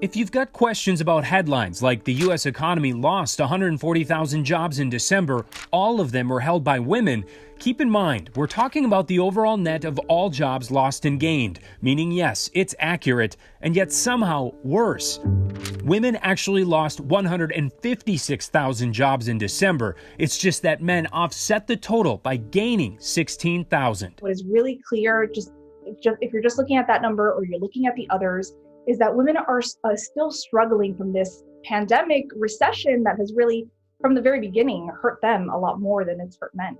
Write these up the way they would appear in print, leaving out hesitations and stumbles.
If you've got questions about headlines like the U.S. economy lost 140,000 jobs in December, all of them were held by women, keep in mind we're talking about the overall net of all jobs lost and gained, meaning yes, it's accurate, and yet somehow worse. Women actually lost 156,000 jobs in December. It's just that men offset the total by gaining 16,000. What is really clear, if you're just looking at that number or you're looking at the others, is that women are still struggling from this pandemic recession that has really, from the very beginning, hurt them a lot more than it's hurt men.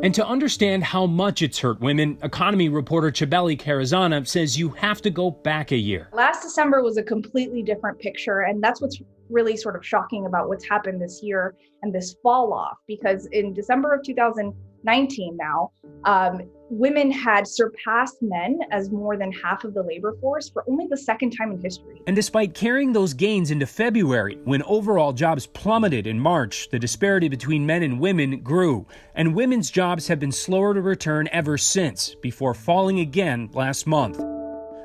And to understand how much it's hurt women, economy reporter Chabeli Carrazana says you have to go back a year. Last December was a completely different picture, and that's what's really sort of shocking about what's happened this year and this fall off, because in December of 2019 now, women had surpassed men as more than half of the labor force for only the second time in history. And despite carrying those gains into February, when overall jobs plummeted in March, the disparity between men and women grew. And women's jobs have been slower to return ever since, before falling again last month.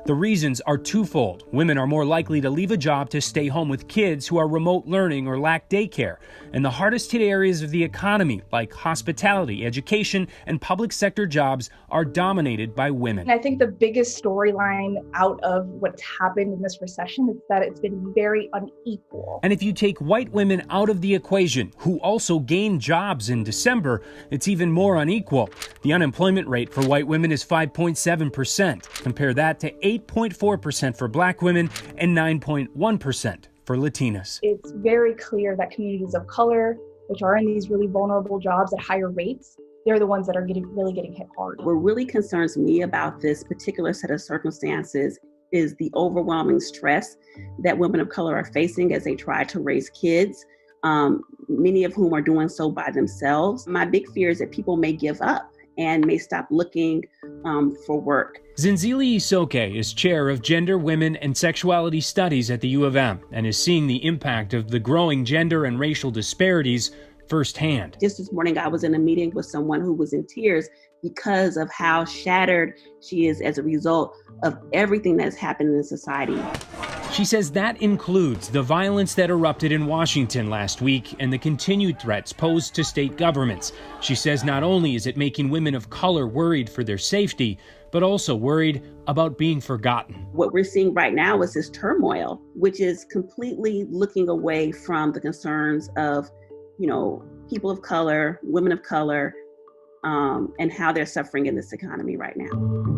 The reasons are twofold. Women are more likely to leave a job to stay home with kids who are remote learning or lack daycare. And the hardest hit areas of the economy, like hospitality, education, and public sector jobs, are dominated by women. And I think the biggest storyline out of what's happened in this recession is that it's been very unequal. And if you take white women out of the equation, who also gained jobs in December, it's even more unequal. The unemployment rate for white women is 5.7%. Compare that to 8.4% for black women and 9.1% for Latinas. It's very clear that communities of color, which are in these really vulnerable jobs at higher rates, they're the ones that are really getting hit hard. What really concerns me about this particular set of circumstances is the overwhelming stress that women of color are facing as they try to raise kids, many of whom are doing so by themselves. My big fear is that people may give up and may stop looking for work. Zinzili Isoke is chair of Gender, Women, and Sexuality Studies at the U of M and is seeing the impact of the growing gender and racial disparities firsthand. Just this morning, I was in a meeting with someone who was in tears because of how shattered she is as a result of everything that's happened in society. She says that includes the violence that erupted in Washington last week and the continued threats posed to state governments. She says not only is it making women of color worried for their safety, but also worried about being forgotten. What we're seeing right now is this turmoil, which is completely looking away from the concerns of, people of color, women of color, and how they're suffering in this economy right now.